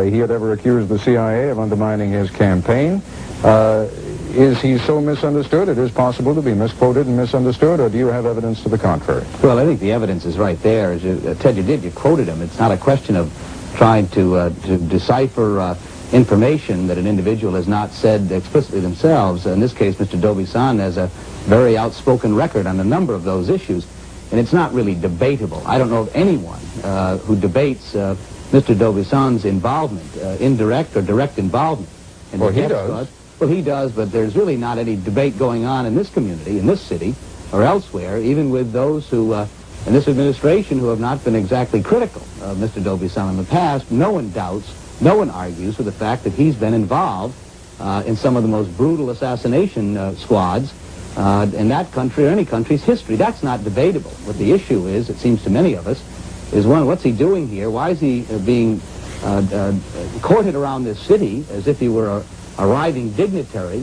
he had ever accused the CIA of undermining his campaign. Is he so misunderstood? It is possible to be misquoted and misunderstood, or do you have evidence to the contrary? Well, I think the evidence is right there. As Ted, you quoted him. It's not a question of trying to decipher information that an individual has not said explicitly themselves. In this case, Mr. Dobbie-san has a very outspoken record on a number of those issues, and it's not really debatable. I don't know of anyone who debates Mr. Dobbie-san's involvement, indirect or direct involvement. Well, he does. Well, he does, but there's really not any debate going on in this community, in this city, or elsewhere, even with those who, in this administration, who have not been exactly critical of Mr. Dobbie-san in the past. No one doubts, no one argues with the fact that he's been involved in some of the most brutal assassination squads in that country or any country's history. That's not debatable. What the issue is, it seems to many of us, is one, what's he doing here? Why is he being courted around this city as if he were a rising dignitary,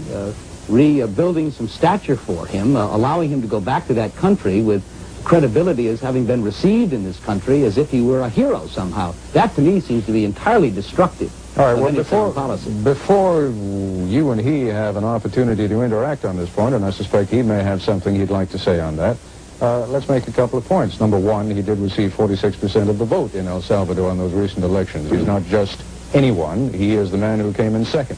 rebuilding some stature for him, allowing him to go back to that country with credibility as having been received in this country as if he were a hero somehow? That, to me, seems to be entirely destructive. All right, well, before you and he have an opportunity to interact on this point, and I suspect he may have something he'd like to say on that, let's make a couple of points. Number one, he did receive 46% of the vote in El Salvador in those recent elections. He's not just anyone. He is the man who came in second.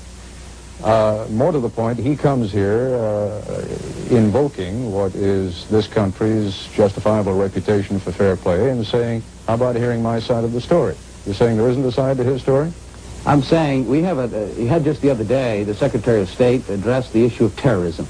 More to the point, he comes here invoking what is this country's justifiable reputation for fair play and saying, how about hearing my side of the story? You're saying there isn't a side to his story? I'm saying we have he had just the other day, the Secretary of State addressed the issue of terrorism.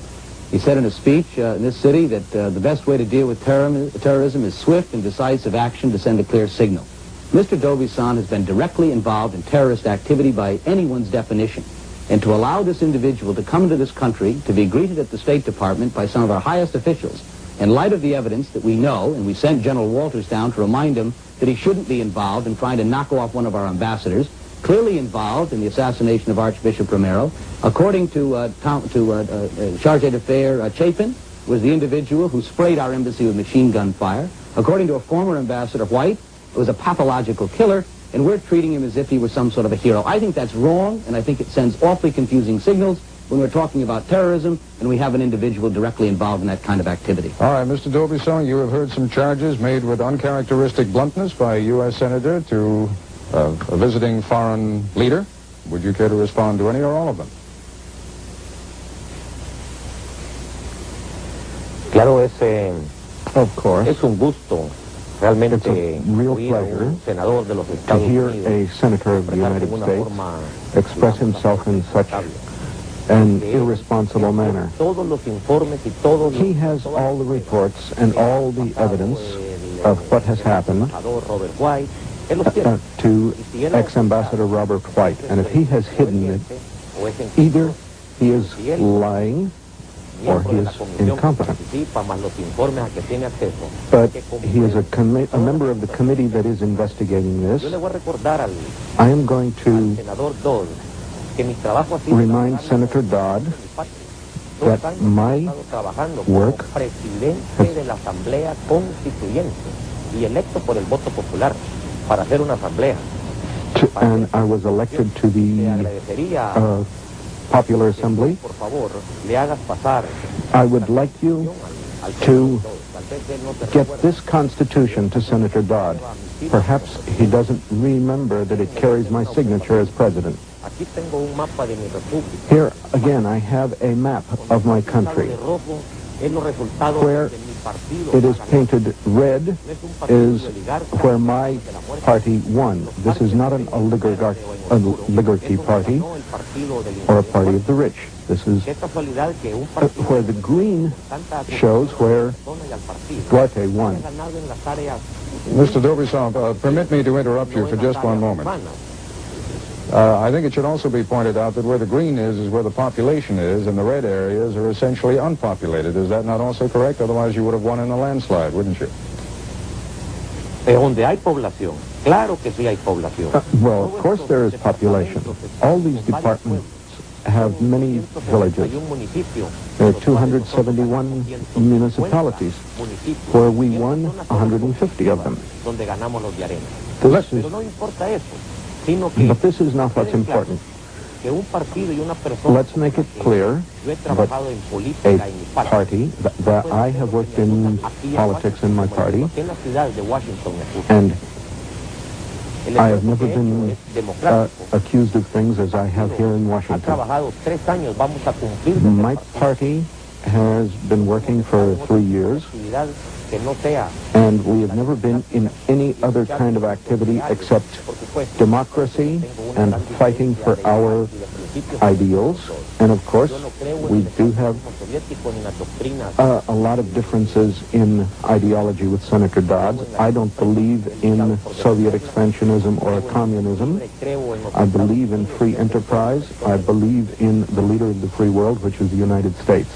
He said in a speech in this city that the best way to deal with terrorism is swift and decisive action to send a clear signal. Mr. Dobbie-san has been directly involved in terrorist activity by anyone's definition. And to allow this individual to come into this country, to be greeted at the State Department by some of our highest officials, in light of the evidence that we know, and we sent General Walters down to remind him that he shouldn't be involved in trying to knock off one of our ambassadors, clearly involved in the assassination of Archbishop Romero. According to Charge d'Affaires Chapin, was the individual who sprayed our embassy with machine gun fire. According to a former ambassador, White, it was a pathological killer, and we're treating him as if he was some sort of a hero. I think that's wrong, and I think it sends awfully confusing signals when we're talking about terrorism and we have an individual directly involved in that kind of activity. All right, Mr. Dobbie-san, you have heard some charges made with uncharacteristic bluntness by a U.S. Senator to a visiting foreign leader. Would you care to respond to any or all of them? Claro, of course. Es un gusto. It's a real pleasure to hear a senator of the United States express himself in such an irresponsible manner. He has all the reports and all the evidence of what has happened to ex-Ambassador Robert White. And if he has hidden it, either he is lying or he is incompetent. But he is a member of the committee that is investigating this. I am going to remind Senator Dodd that my work and I was elected to the Popular Assembly. I would like you to get this Constitution to Senator Dodd. Perhaps he doesn't remember that it carries my signature as president. Here again I have a map of my country. Where it is painted red is where my party won. This is not an oligarchy party or a party of the rich. This is where the green shows where Duarte won. Mr. Dobbie-san, permit me to interrupt you for just one moment. I think it should also be pointed out that where the green is where the population is, and the red areas are essentially unpopulated. Is that not also correct? Otherwise you would have won in a landslide, wouldn't you? Donde hay población. Claro que sí hay población. Well, of course there is population. All these departments have many villages. There are 271 municipalities, where we won 150 of them. This is But this is not what's important. Let's make it clear that a party, that I have worked in politics in my party, and I have never been accused of things as I have here in Washington. My party has been working for 3 years, and we have never been in any other kind of activity except democracy and fighting for our ideals. And of course, we do have a lot of differences in ideology with Senator Dodd. I don't believe in Soviet expansionism or communism. I believe in free enterprise. I believe in the leader of the free world, which is the United States.